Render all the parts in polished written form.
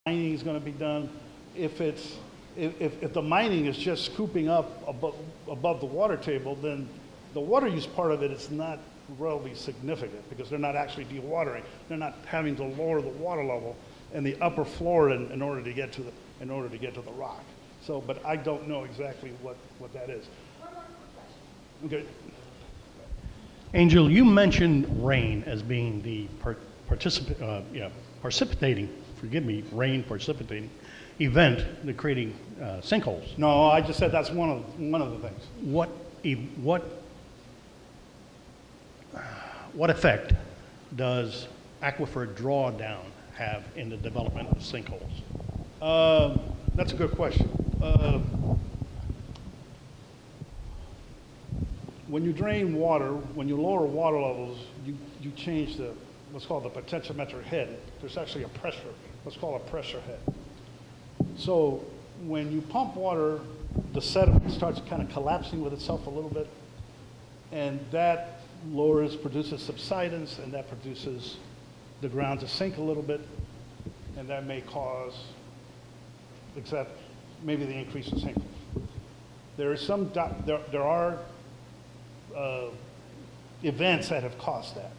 mining is going to be done. If the mining is just scooping up above the water table, then the water use part of it is not relatively significant because they're not actually dewatering. They're not having to lower the water level in the upper floor in order to get to the rock. So, but I don't know exactly what that is. One more quick question. Okay. Angel, you mentioned rain as being the precipitating, forgive me, rain precipitating event that creating sinkholes. No, I just said that's one of the things. What effect does aquifer drawdown have in the development of sinkholes? That's a good question. When you drain water, when you lower water levels, you change what's called the potentiometric head. There's actually a pressure, what's called a pressure head. So when you pump water, the sediment starts kind of collapsing with itself a little bit, and that produces subsidence, and that produces the ground to sink a little bit, and that may cause, except maybe the increase in sinkholes. There are events that have caused that.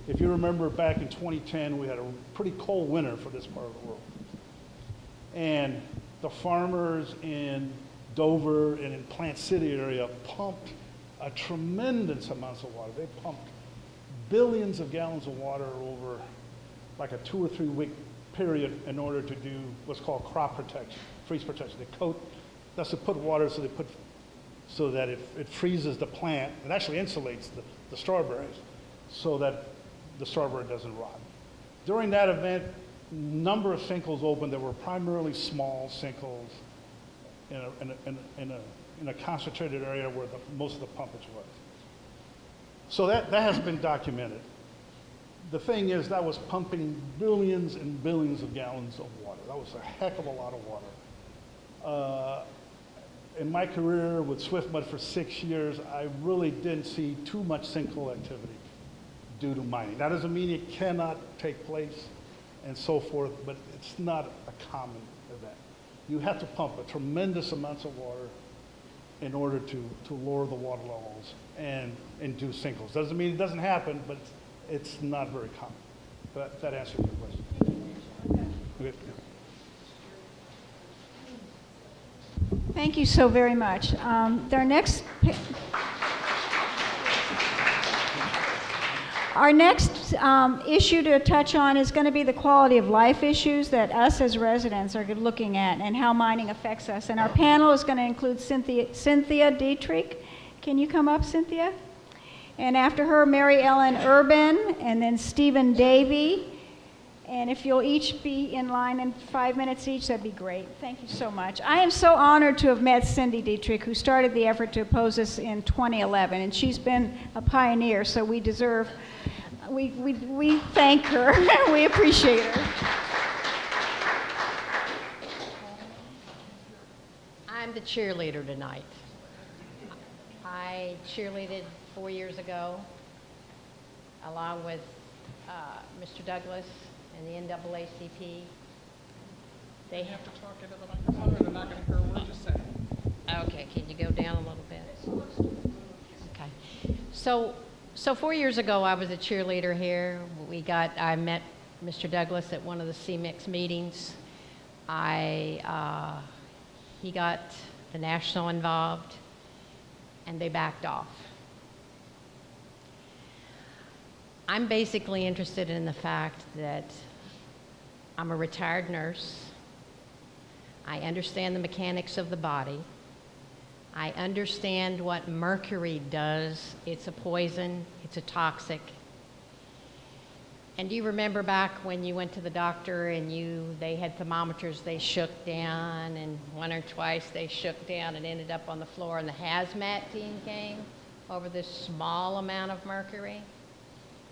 If you remember back in 2010, we had a pretty cold winter for this part of the world. And the farmers in Dover and in Plant City area pumped a tremendous amounts of water. They pumped billions of gallons of water over like a 2 or 3 week period in order to do what's called crop protection, freeze protection. They coat, that's to put water so that it freezes the plant. It actually insulates the strawberries so that the strawberry doesn't rot. During that event, number of sinkholes opened that were primarily small sinkholes in a concentrated area where most of the pumpage was. So that has been documented. The thing is, that was pumping billions and billions of gallons of water. That was a heck of a lot of water. In my career with Swiftmud for 6 years, I really didn't see too much sinkhole activity due to mining. That doesn't mean it cannot take place and so forth, but it's not a common event. You have to pump a tremendous amounts of water in order to lower the water levels and do sinkholes. Doesn't mean it doesn't happen, but it's not very common. That answers your question. Okay. Thank you so very much. Our next issue to touch on is going to be the quality of life issues that us as residents are looking at and how mining affects us. And our panel is going to include Cynthia Dietrich. Can you come up, Cynthia? And after her, Mary Ellen Urban, and then Stephen Davey. And if you'll each be in line in 5 minutes each, that'd be great. Thank you so much. I am so honored to have met Cindy Dietrich, who started the effort to oppose us in 2011, and she's been a pioneer, so we thank her, we appreciate her. I'm the cheerleader tonight. I cheerleaded 4 years ago, along with Mr. Douglas and the NAACP. They have to talk into the microphone or they're not going to hear a word you say. Okay, can you go down a little bit? Okay. So 4 years ago, I was a cheerleader here. I met Mr. Douglas at one of the CMIX meetings. He got the national involved, and they backed off. I'm basically interested in the fact that I'm a retired nurse. I understand the mechanics of the body. I understand what mercury does. It's a poison, it's a toxic. And do you remember back when you went to the doctor and they had thermometers, they shook down, and one or twice they shook down and ended up on the floor, and the hazmat team came over this small amount of mercury?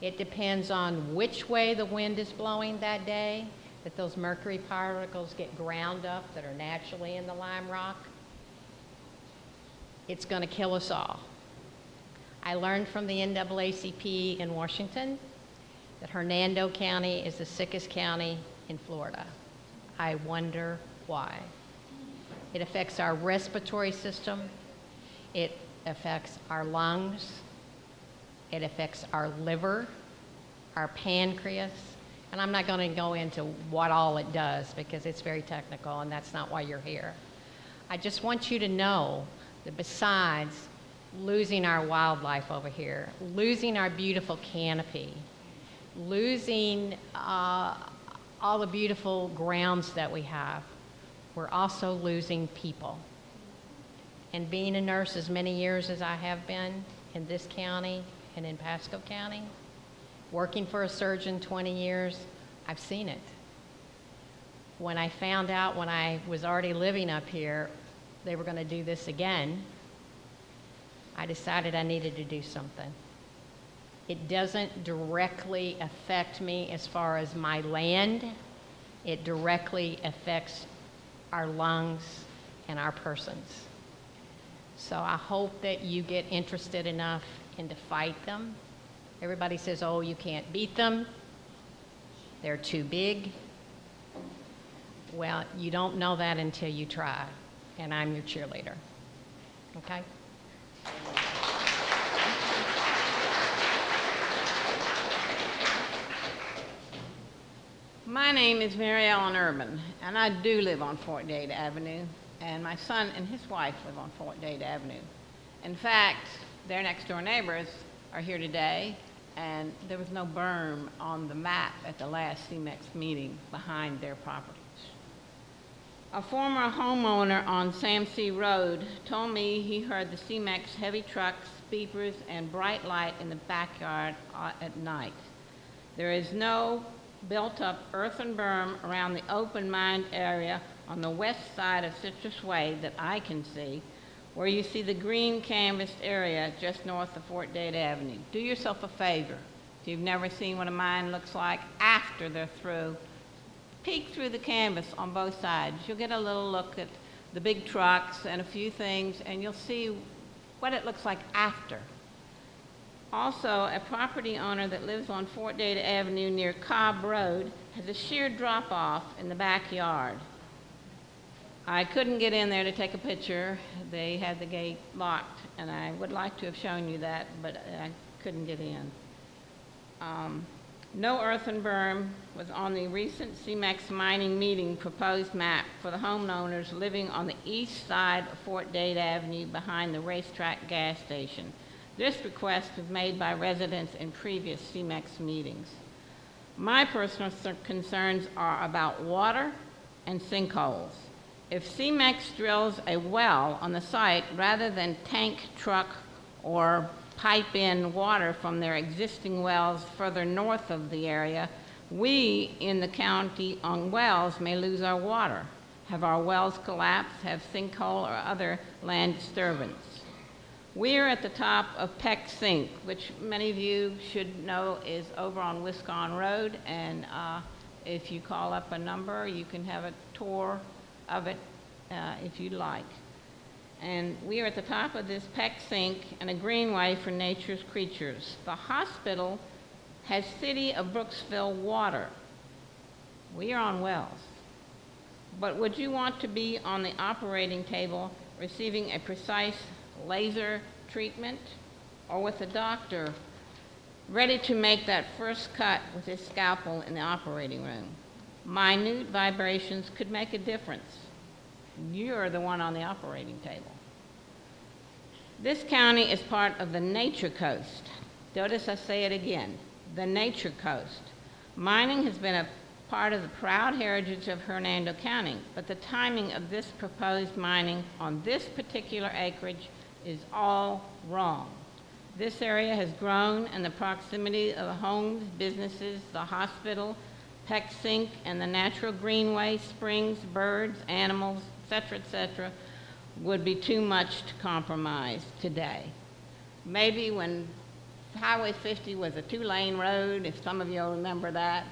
It depends on which way the wind is blowing that day, that those mercury particles get ground up that are naturally in the lime rock. It's going to kill us all. I learned from the NAACP in Washington that Hernando County is the sickest county in Florida. I wonder why. It affects our respiratory system. It affects our lungs. It affects our liver, our pancreas. And I'm not going to go into what all it does because it's very technical and that's not why you're here. I just want you to know that besides losing our wildlife over here, losing our beautiful canopy, losing all the beautiful grounds that we have, we're also losing people. And being a nurse as many years as I have been in this county and in Pasco County, working for a surgeon 20 years, I've seen it. When I found out when I was already living up here they were going to do this again, I decided I needed to do something. It doesn't directly affect me as far as my land. It directly affects our lungs and our persons. So I hope that you get interested enough in to fight them. Everybody says, oh, you can't beat them. They're too big. Well, you don't know that until you try, and I'm your cheerleader. Okay? My name is Mary Ellen Urban, and I do live on Fort Dade Avenue, and my son and his wife live on Fort Dade Avenue. In fact, their next door neighbors are here today, and there was no berm on the map at the last CMEX meeting behind their properties. A former homeowner on Sam C. Road told me he heard the CMEX heavy trucks, beepers, and bright light in the backyard at night. There is no built-up earthen berm around the open mined area on the west side of Citrus Way that I can see, where you see the green canvassed area just north of Fort Dade Avenue. Do yourself a favor, if you've never seen what a mine looks like after they're through, peek through the canvas on both sides. You'll get a little look at the big trucks and a few things, and you'll see what it looks like after. Also, a property owner that lives on Fort Dade Avenue near Cobb Road has a sheer drop-off in the backyard. I couldn't get in there to take a picture. They had the gate locked, and I would like to have shown you that, but I couldn't get in. No earthen berm was on the recent CMEX mining meeting proposed map for the homeowners living on the east side of Fort Dade Avenue behind the racetrack gas station. This request was made by residents in previous CMEX meetings. My personal concerns are about water and sinkholes. If CMEX drills a well on the site rather than tank, truck, or pipe in water from their existing wells further north of the area, we in the county on wells may lose our water, have our wells collapse, have sinkhole or other land disturbance. We're at the top of Peck Sink, which many of you should know is over on Wisconsin Road, and if you call up a number, you can have a tour of it if you'd like. And we are at the top of this Peck Sink and a greenway for nature's creatures. The hospital has City of Brooksville water. We are on wells. But would you want to be on the operating table receiving a precise laser treatment, or with a doctor ready to make that first cut with his scalpel in the operating room? Minute vibrations could make a difference. You're the one on the operating table. This county is part of the Nature Coast. Notice I say it again, the Nature Coast. Mining has been a part of the proud heritage of Hernando County, but the timing of this proposed mining on this particular acreage is all wrong. This area has grown, and the proximity of the homes, businesses, the hospital, Peck Sink, and the natural greenway, springs, birds, animals, etc., would be too much to compromise today. Maybe when Highway 50 was a two-lane road, if some of you will remember that,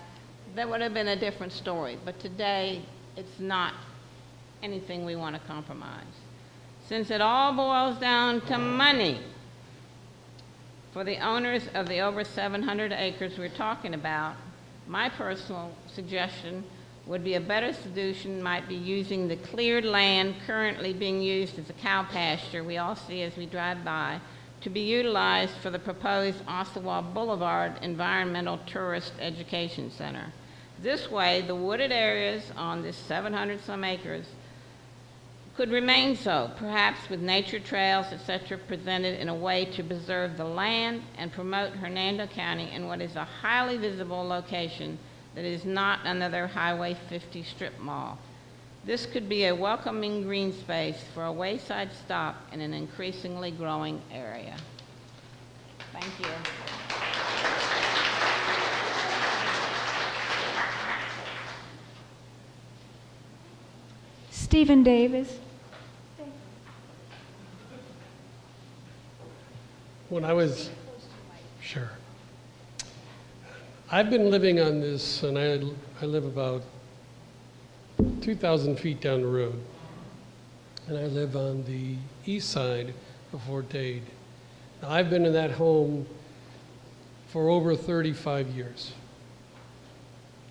that would have been a different story. But today, it's not anything we want to compromise. Since it all boils down to money, for the owners of the over 700 acres we're talking about, my personal suggestion Would be a better solution might be using the cleared land currently being used as a cow pasture we all see as we drive by to be utilized for the proposed Ottawa Boulevard Environmental Tourist Education Center. This way, the wooded areas on this 700-some acres could remain so, perhaps with nature trails, etc., presented in a way to preserve the land and promote Hernando County in what is a highly visible location that is not another Highway 50 strip mall. This could be a welcoming green space for a wayside stop in an increasingly growing area. Thank you. Stephen Davis. When I was, sure. I've been living on this, and I live about 2,000 feet down the road. And I live on the east side of Fort Dade. Now, I've been in that home for over 35 years.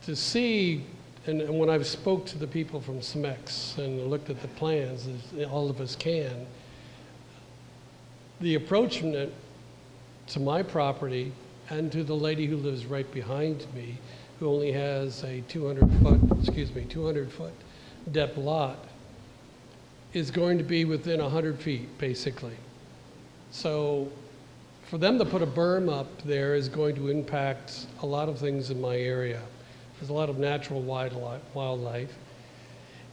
To see, and when I've spoke to the people from CEMEX and looked at the plans, as all of us can, the approach to my property and to the lady who lives right behind me, who only has a 200-foot depth lot, is going to be within 100 feet, basically. So for them to put a berm up there is going to impact a lot of things in my area. There's a lot of natural wildlife.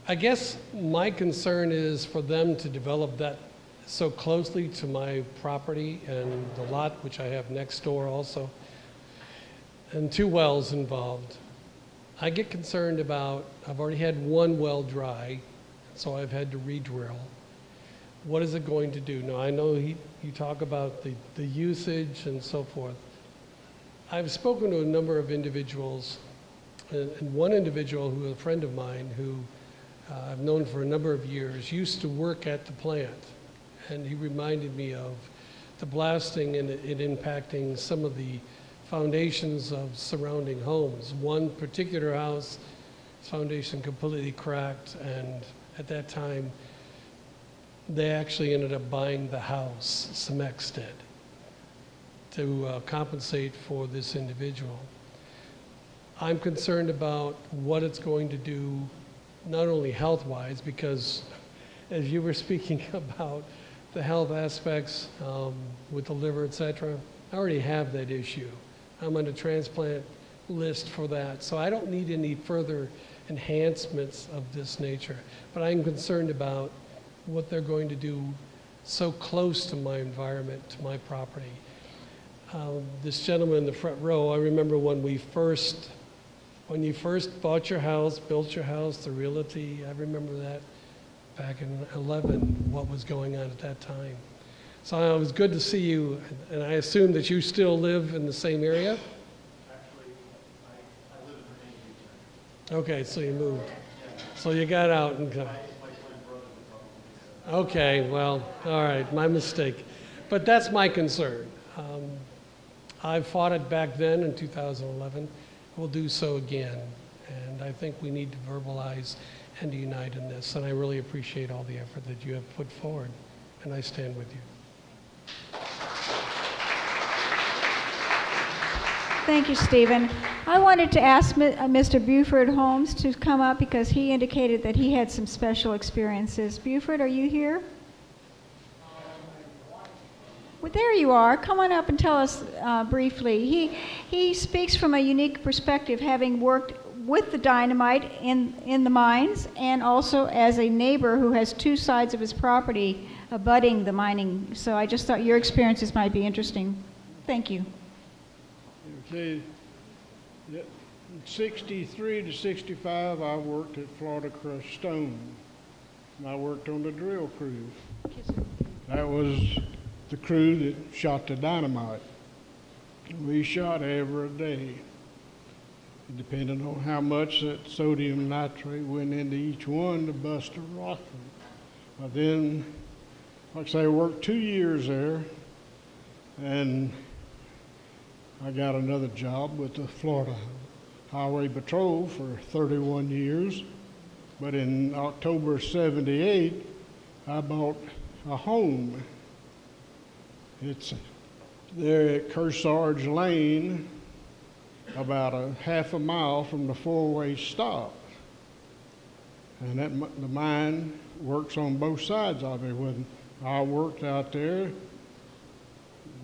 I guess my concern is for them to develop that so closely to my property and the lot which I have next door also, and 2 wells involved. I get concerned about, I've already had 1 well dry, so I've had to re-drill. What is it going to do? Now, I know you talk about the usage and so forth. I've spoken to a number of individuals, and one individual who is a friend of mine who I've known for a number of years used to work at the plant, and he reminded me of the blasting and it impacting some of the foundations of surrounding homes. One particular house, foundation completely cracked, and at that time, they actually ended up buying the house, CEMEX did, to compensate for this individual. I'm concerned about what it's going to do, not only health-wise, because as you were speaking about the health aspects with the liver, et cetera, I already have that issue. I'm on a transplant list for that, so I don't need any further enhancements of this nature. But I'm concerned about what they're going to do so close to my environment, to my property. This gentleman in the front row, I remember when you first bought your house, built your house, the realty, I remember that back in 11, what was going on at that time. So it was good to see you, and I assume that you still live in the same area? Actually, I live in Virginia. Okay, so you moved. So you got out and got. Okay, well, all right, my mistake. But that's my concern. I fought it back then in 2011. We'll do so again. And I think we need to verbalize and unite in this. And I really appreciate all the effort that you have put forward. And I stand with you. Thank you, Stephen. I wanted to ask Mr. Buford Holmes to come up because he indicated that he had some special experiences. Buford, are you here? Well, there you are. Come on up and tell us briefly. He speaks from a unique perspective, having worked with the dynamite in the mines and also as a neighbor who has 2 sides of his property abutting the mining. So I just thought your experiences might be interesting. Thank you. Okay, 63 to 65, I worked at Florida Crushed Stone. And I worked on the drill crew. That was the crew that shot the dynamite. We shot every day, depending on how much that sodium nitrate went into each one to bust a rock. But then, like I say, I worked 2 years there, and I got another job with the Florida highway patrol for 31 years. But in October '78, I bought a home. It's there at Kearsarge Lane, about a half a mile from the four-way stop. And the mine works on both sides of it. When I worked out there,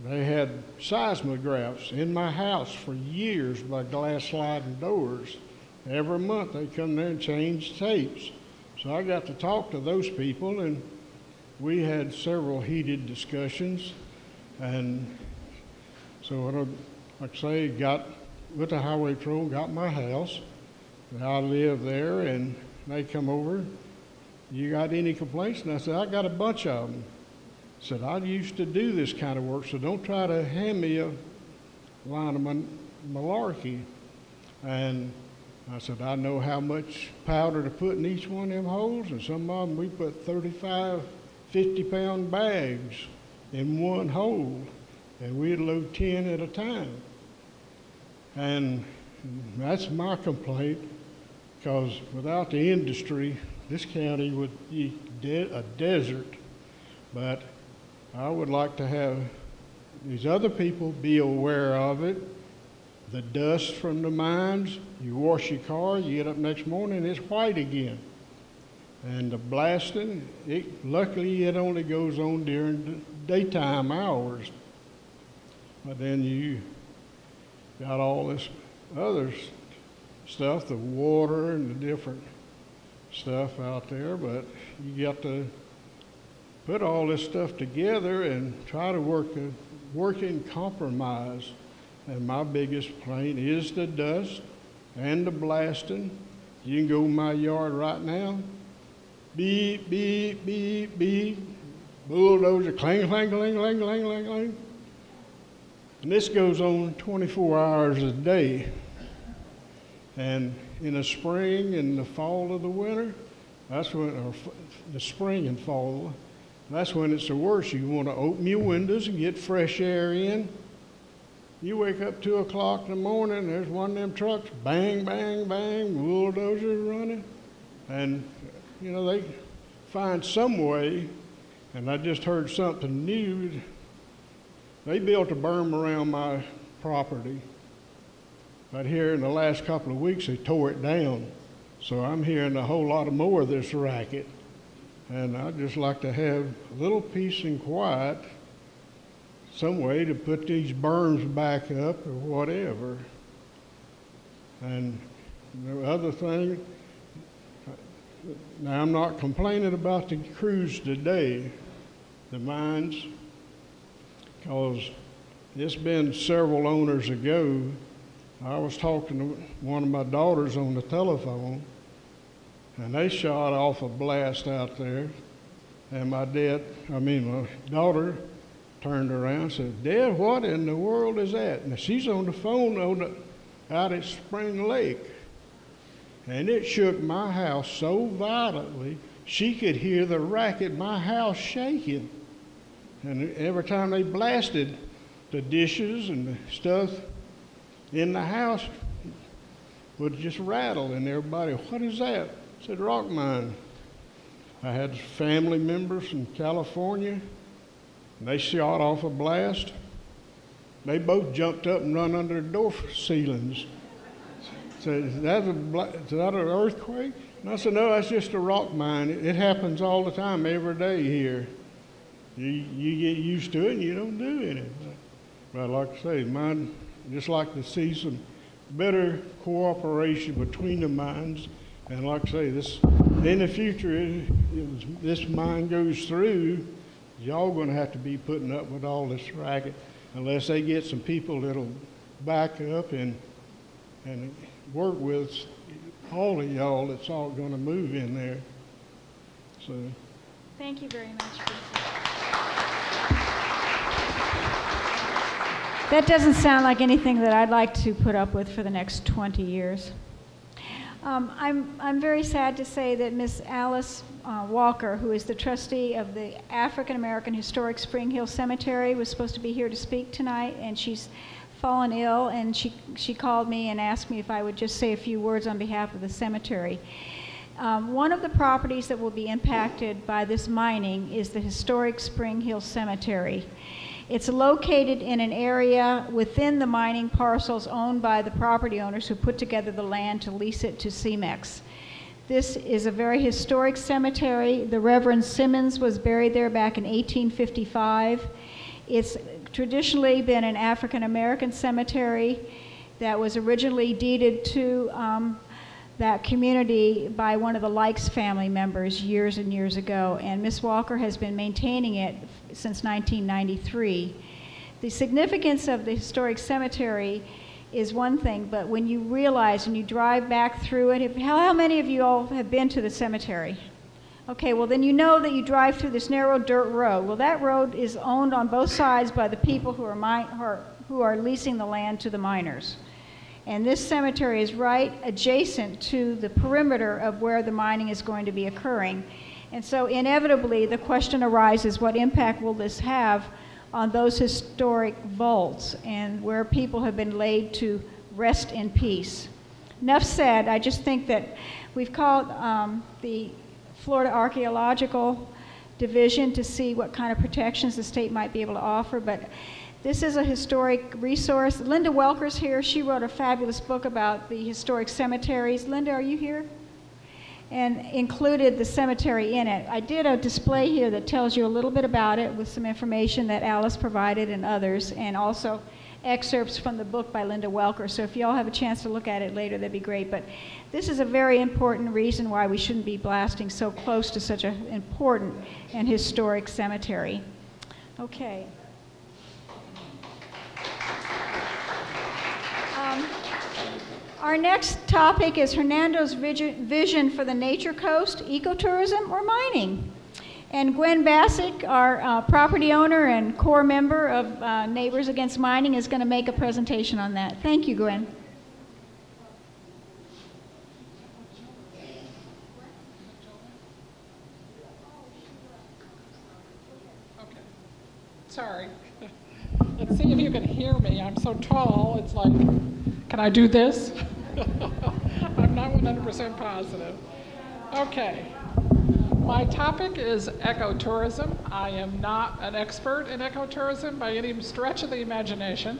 they had seismographs in my house for years by glass sliding doors. Every month they come there and change tapes. So I got to talk to those people, and we had several heated discussions. And so, like I say, got with the highway patrol, got my house. I live there, and they come over. You got any complaints? And I said, I got a bunch of them. I said, I used to do this kind of work, so don't try to hand me a line of malarkey. And I said, I know how much powder to put in each one of them holes, and some of them we put 35, 50-pound bags in one hole, and we'd load 10 at a time. And that's my complaint, because without the industry, this county would be a desert. But I would like to have these other people be aware of it. The dust from the mines, you wash your car, you get up next morning, it's white again. And the blasting, luckily it only goes on during the daytime hours. But then you got all this other stuff, the water and the different stuff out there, but you got to put all this stuff together and try to work a working compromise. And my biggest complaint is the dust and the blasting. You can go in my yard right now, beep, beep, beep, beep, bulldozer, clang, clang, clang, clang, clang, clang, clang. And this goes on 24 hours a day. And in the spring and the fall of the winter, that's when, or the spring and fall, that's when it's the worst. You want to open your windows and get fresh air in. You wake up 2 o'clock in the morning, there's one of them trucks, bang, bang, bang, bulldozers running. And, you know, they find some way, and I just heard something new. They built a berm around my property. But here in the last couple of weeks, they tore it down. So I'm hearing a whole lot more of this racket. And I'd just like to have a little peace and quiet, some way to put these berms back up or whatever. And the other thing, now I'm not complaining about the crews today, the mines, because it's been several owners ago. I was talking to one of my daughters on the telephone, and they shot off a blast out there. And my daughter turned around and said, Dad, what in the world is that? And she's on the phone out at Spring Lake. And it shook my house so violently, she could hear the racket, my house shaking. And every time they blasted, the dishes and the stuff in the house would just rattle, and everybody, what is that? I said, rock mine. I had family members from California, and they shot off a blast. They both jumped up and run under the door ceilings. Said, is that an earthquake? And I said, no, that's just a rock mine. It happens all the time, every day here. You get used to it and you don't do anything. But like I say, mine, just like to see some better cooperation between the mines. And like I say, this in the future, this mine goes through, y'all going to have to be putting up with all this racket unless they get some people that'll back up and work with all of y'all that's all going to move in there. So. Thank you very much. That doesn't sound like anything that I'd like to put up with for the next 20 years. I'm very sad to say that Miss Alice Walker, who is the trustee of the African American Historic Spring Hill Cemetery, was supposed to be here to speak tonight, and she's fallen ill, and she called me and asked me if I would just say a few words on behalf of the cemetery. One of the properties that will be impacted by this mining is the historic Spring Hill Cemetery. It's located in an area within the mining parcels owned by the property owners who put together the land to lease it to CEMEX. This is a very historic cemetery. The Reverend Simmons was buried there back in 1855. It's traditionally been an African American cemetery that was originally deeded to that community by one of the Likes family members years and years ago, and Miss Walker has been maintaining it since 1993. The significance of the historic cemetery is one thing, but when you realize and you drive back through it, how many of you all have been to the cemetery? Okay, well then you know that you drive through this narrow dirt road. Well, that road is owned on both sides by the people who are leasing the land to the miners. And this cemetery is right adjacent to the perimeter of where the mining is going to be occurring. And so inevitably the question arises, what impact will this have on those historic vaults and where people have been laid to rest in peace? Enough said. I just think that we've called the Florida Archaeological Division to see what kind of protections the state might be able to offer, but this is a historic resource. Linda Welker's here. She wrote a fabulous book about the historic cemeteries. Linda, are you here? And included the cemetery in it. I did a display here that tells you a little bit about it with some information that Alice provided and others, and also excerpts from the book by Linda Welker. So if you all have a chance to look at it later, that'd be great. But this is a very important reason why we shouldn't be blasting so close to such an important and historic cemetery. Okay. Our next topic is Hernando's vision for the Nature Coast, ecotourism or mining. And Gwen Bassick, our property owner and core member of Neighbors Against Mining, is going to make a presentation on that. Thank you, Gwen. Okay. Sorry. Let's see if you can hear me. I'm so tall, it's like, can I do this? I'm not 100% positive. Okay. My topic is ecotourism. I am not an expert in ecotourism by any stretch of the imagination,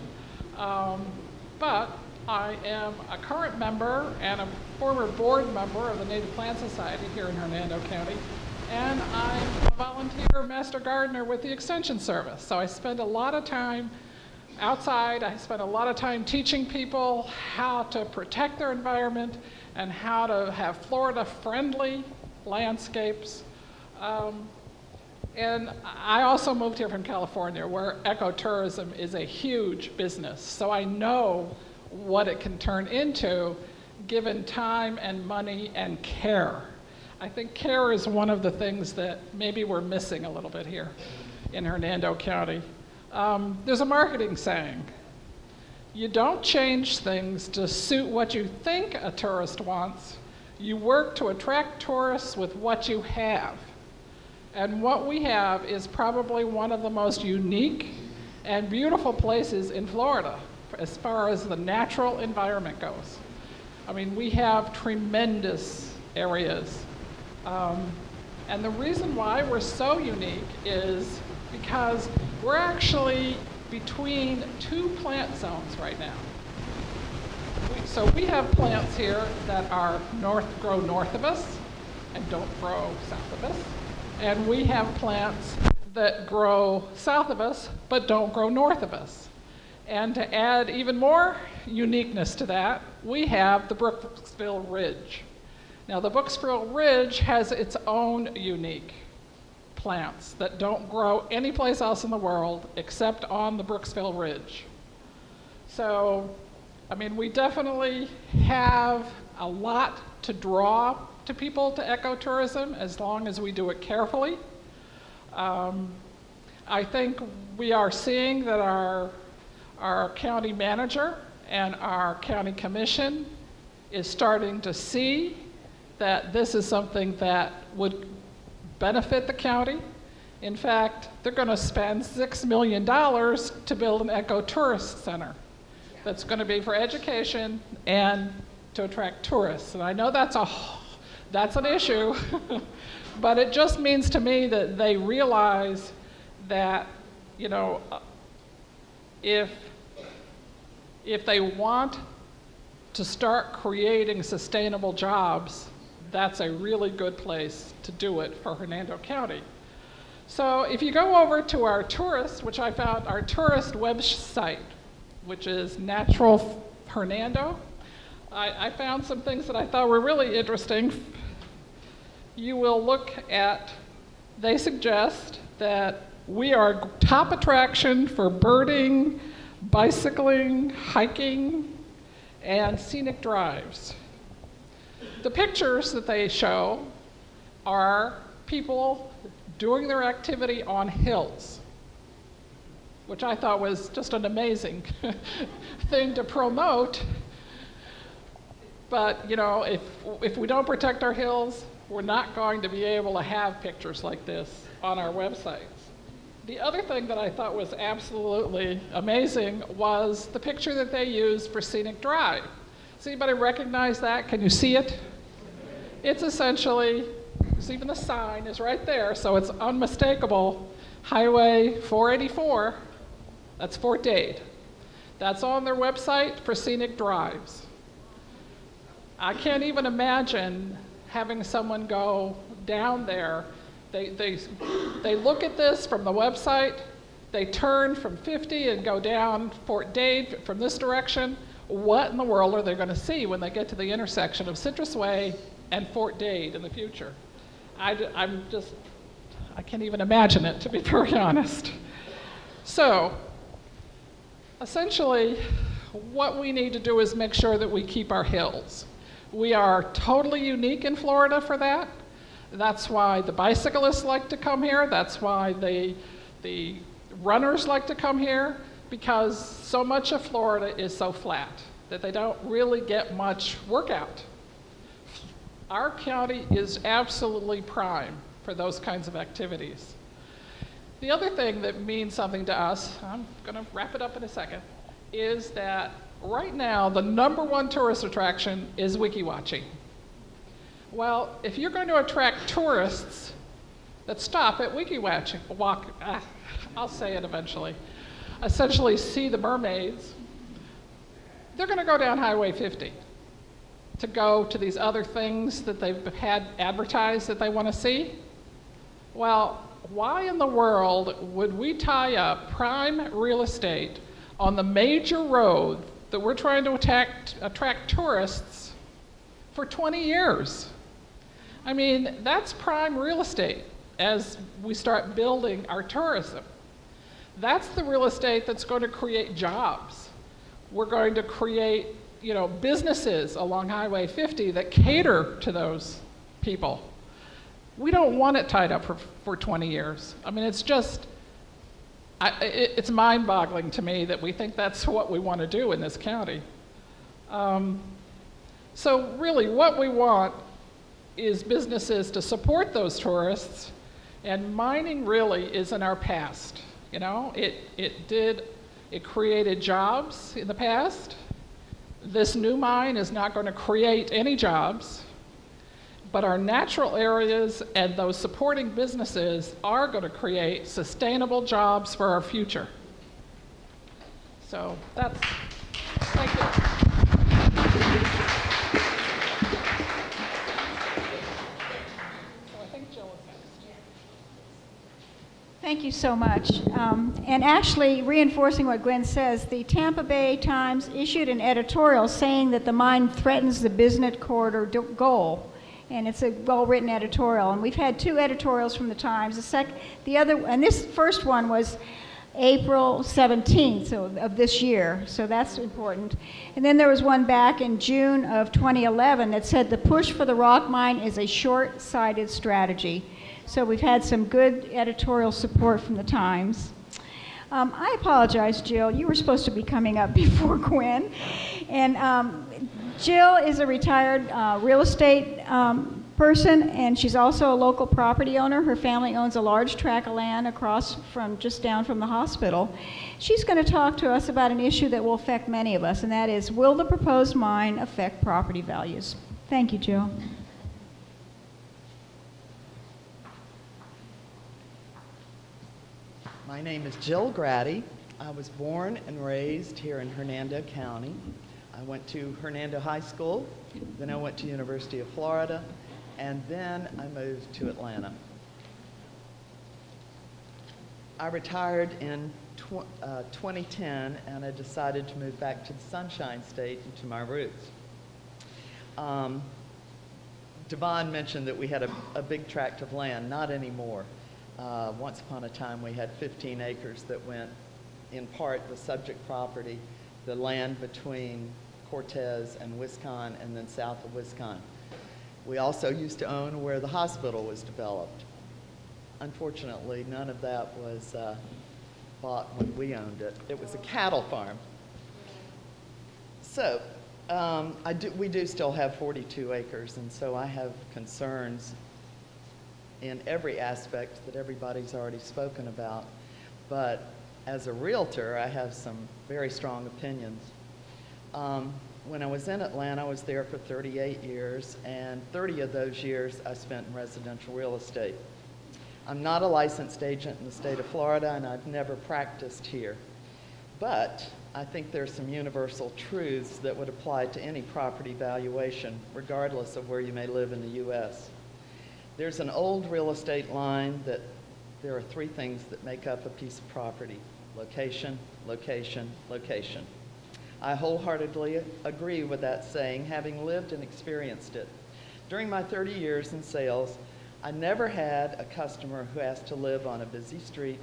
but I am a current member and a former board member of the Native Plant Society here in Hernando County, and I'm a volunteer master gardener with the Extension Service. So I spend a lot of time outside. I spend a lot of time teaching people how to protect their environment and how to have Florida-friendly landscapes. And I also moved here from California, where ecotourism is a huge business. So I know what it can turn into given time and money and care. I think care is one of the things that maybe we're missing a little bit here in Hernando County. There's a marketing saying, you don't change things to suit what you think a tourist wants. You work to attract tourists with what you have. And what we have is probably one of the most unique and beautiful places in Florida as far as the natural environment goes. I mean, we have tremendous areas. And the reason why we're so unique is because we're actually between two plant zones right now. So we have plants here that are grow north of us and don't grow south of us. And we have plants that grow south of us but don't grow north of us. And to add even more uniqueness to that, we have the Brooksville Ridge. Now the Brooksville Ridge has its own unique plants that don't grow anyplace else in the world except on the Brooksville Ridge. So, I mean, we definitely have a lot to draw to people to ecotourism as long as we do it carefully. I think we are seeing that our county manager and our county commission is starting to see that this is something that would benefit the county. In fact, they're going to spend $6 million to build an ecotourist center. that's going to be for education and to attract tourists. And I know that's an issue, but it just means to me that they realize that, you know, if they want to start creating sustainable jobs, that's a really good place to do it for Hernando County. So if you go over to our tourist, which I found our tourist website, which is Natural Hernando, I found some things that I thought were really interesting. You will look at, they suggest that we are top attraction for birding, bicycling, hiking, and scenic drives. The pictures that they show are people doing their activity on hills, which I thought was just an amazing thing to promote. But, you know, if we don't protect our hills, we're not going to be able to have pictures like this on our websites. The other thing that I thought was absolutely amazing was the picture that they used for Scenic Drive. Does anybody recognize that? Can you see it? It's essentially, even the sign is right there, so it's unmistakable. Highway 484, that's Fort Dade. That's on their website for scenic drives. I can't even imagine having someone go down there. They look at this from the website, they turn from 50 and go down Fort Dade from this direction. What in the world are they going to see when they get to the intersection of Citrus Way and Fort Dade in the future? I can't even imagine it, to be very honest. So, essentially, what we need to do is make sure that we keep our hills. We are totally unique in Florida for that. That's why the bicyclists like to come here. That's why the runners like to come here, because so much of Florida is so flat that they don't really get much workout. Our county is absolutely prime for those kinds of activities. The other thing that means something to us, I'm going to wrap it up in a second, is that right now the #1 tourist attraction is wiki watching. Well, if you're going to attract tourists that stop at wiki watching, I'll say it eventually, essentially see the mermaids, they're going to go down Highway 50 to go to these other things that they've had advertised that they want to see. Well, why in the world would we tie up prime real estate on the major road that we're trying to attract tourists for 20 years? I mean, that's prime real estate as we start building our tourism. That's the real estate that's going to create jobs. We're going to create, you know, businesses along Highway 50 that cater to those people. We don't want it tied up for 20 years. I mean, it's just, it's mind-boggling to me that we think that's what we want to do in this county. So really, what we want is businesses to support those tourists, and mining really is in our past. You know, it created jobs in the past. This new mine is not going to create any jobs, but our natural areas and those supporting businesses are going to create sustainable jobs for our future. So that's, thank you. Thank you so much. And actually, reinforcing what Gwen says, the Tampa Bay Times issued an editorial saying that the mine threatens the business corridor goal. And it's a well-written editorial. And we've had 2 editorials from the Times. And this first one was April 17th of this year, so that's important. And then there was one back in June of 2011 that said the push for the rock mine is a short-sighted strategy. So we've had some good editorial support from the Times. I apologize, Jill. You were supposed to be coming up before Gwen. And Jill is a retired real estate person, and she's also a local property owner. Her family owns a large tract of land across from, just down from the hospital. She's going to talk to us about an issue that will affect many of us, and that is, will the proposed mine affect property values? Thank you, Jill. My name is Jill Grady. I was born and raised here in Hernando County. I went to Hernando High School, then I went to University of Florida, and then I moved to Atlanta. I retired in 2010, and I decided to move back to the Sunshine State and to my roots. Devon mentioned that we had a big tract of land. Not anymore. Once upon a time, we had 15 acres that went, in part, the subject property, the land between Cortez and Wisconsin, and then south of Wisconsin. We also used to own where the hospital was developed. Unfortunately, none of that was bought when we owned it. It was a cattle farm. So, we do still have 42 acres, and so I have concerns in every aspect that everybody's already spoken about. But as a realtor, I have some very strong opinions. When I was in Atlanta, I was there for 38 years, and 30 of those years I spent in residential real estate. I'm not a licensed agent in the state of Florida, and I've never practiced here. But I think there's some universal truths that would apply to any property valuation, regardless of where you may live in the U.S. There's an old real estate line that there are three things that make up a piece of property: location, location, location. I wholeheartedly agree with that saying, having lived and experienced it. During my 30 years in sales, I never had a customer who asked to live on a busy street,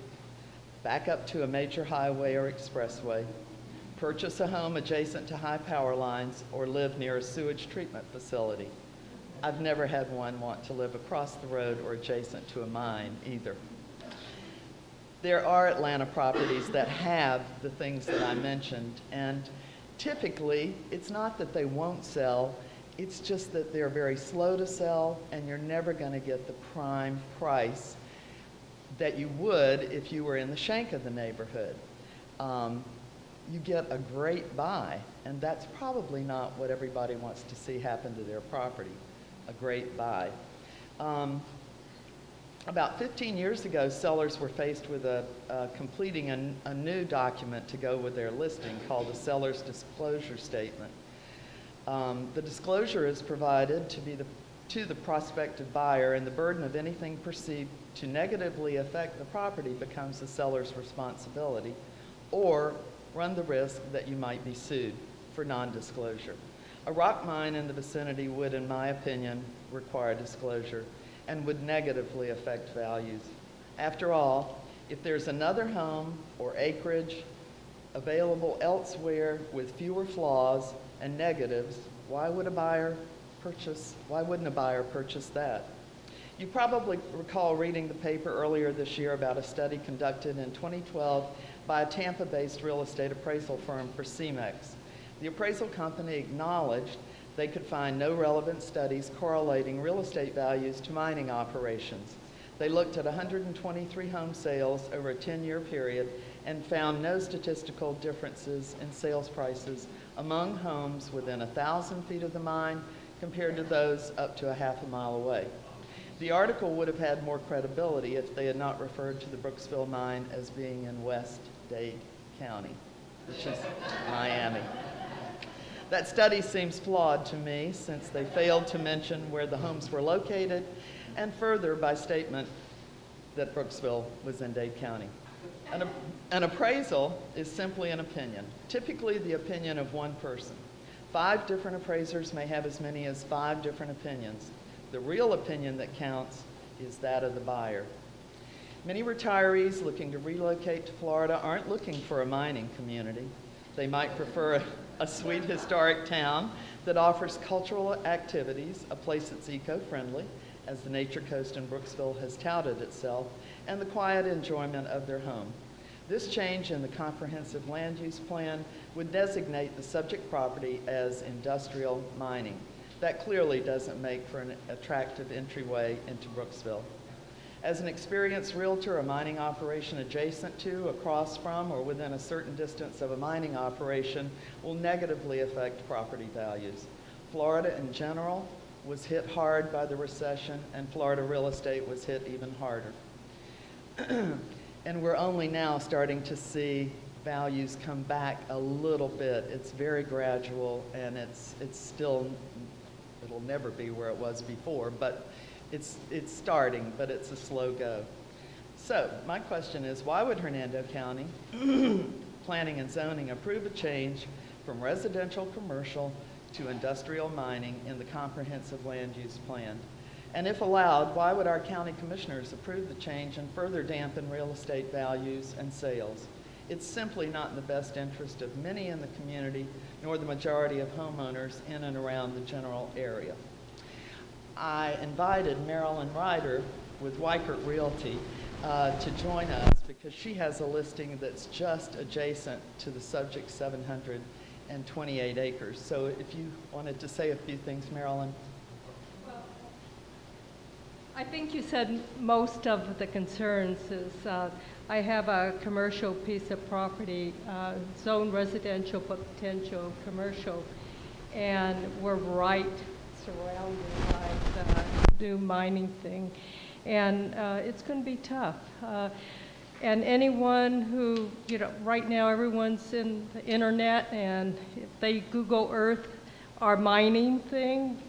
back up to a major highway or expressway, purchase a home adjacent to high power lines, or live near a sewage treatment facility. I've never had one want to live across the road or adjacent to a mine either. There are Atlanta properties that have the things that I mentioned, and typically it's not that they won't sell, it's just that they're very slow to sell, and you're never going to get the prime price that you would if you were in the shank of the neighborhood. You get a great buy, and that's probably not what everybody wants to see happen to their property, a great buy. About 15 years ago, sellers were faced with completing a new document to go with their listing called a seller's disclosure statement. The disclosure is provided to the prospective buyer, and the burden of anything perceived to negatively affect the property becomes the seller's responsibility, or run the risk that you might be sued for non-disclosure. A rock mine in the vicinity would, in my opinion, require disclosure and would negatively affect values. After all, if there's another home or acreage available elsewhere with fewer flaws and negatives, why wouldn't a buyer purchase that? You probably recall reading the paper earlier this year about a study conducted in 2012 by a Tampa-based real estate appraisal firm for CEMEX. The appraisal company acknowledged they could find no relevant studies correlating real estate values to mining operations. They looked at 123 home sales over a 10-year period and found no statistical differences in sales prices among homes within 1,000 feet of the mine compared to those up to a half a mile away. The article would have had more credibility if they had not referred to the Brooksville mine as being in West Dade County, which is Miami. That study seems flawed to me, since they failed to mention where the homes were located, and further by statement that Brooksville was in Dade County. An appraisal is simply an opinion, typically the opinion of one person. 5 different appraisers may have as many as 5 different opinions. The real opinion that counts is that of the buyer. Many retirees looking to relocate to Florida aren't looking for a mining community. They might prefer a sweet historic town that offers cultural activities, a place that's eco-friendly, as the Nature Coast in Brooksville has touted itself, and the quiet enjoyment of their home. This change in the comprehensive land use plan would designate the subject property as industrial mining. That clearly doesn't make for an attractive entryway into Brooksville. As an experienced realtor, a mining operation adjacent to, across from, or within a certain distance of a mining operation will negatively affect property values. Florida in general was hit hard by the recession, and Florida real estate was hit even harder. And we're only now starting to see values come back a little bit. It's very gradual, and it's still, it'll never be where it was before, but it's starting, but it's a slow go. So my question is, why would Hernando County Planning and Zoning approve a change from residential commercial to industrial mining in the comprehensive land use plan? And if allowed, why would our county commissioners approve the change and further dampen real estate values and sales? It's simply not in the best interest of many in the community, nor the majority of homeowners in and around the general area. I invited Marilyn Ryder with Weichert Realty to join us because she has a listing that's just adjacent to the subject 728 acres. So if you wanted to say a few things, Marilyn. I think you said most of the concerns is I have a commercial piece of property, zone residential but potential commercial, and we're right surrounded by the new mining thing. And it's going to be tough. And anyone who, you know, right now everyone's in the internet, and if they Google Earth our mining thing,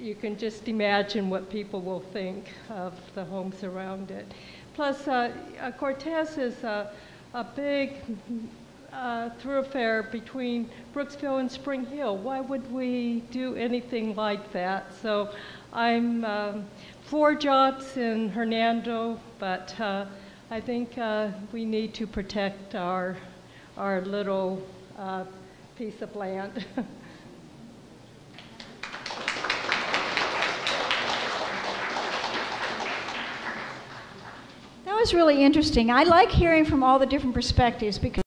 you can just imagine what people will think of the homes around it. Plus, Cortez is a big thoroughfare between Brooksville and Spring Hill. Why would we do anything like that? So I'm for jobs in Hernando, but I think we need to protect our little piece of land. That was really interesting. I like hearing from all the different perspectives because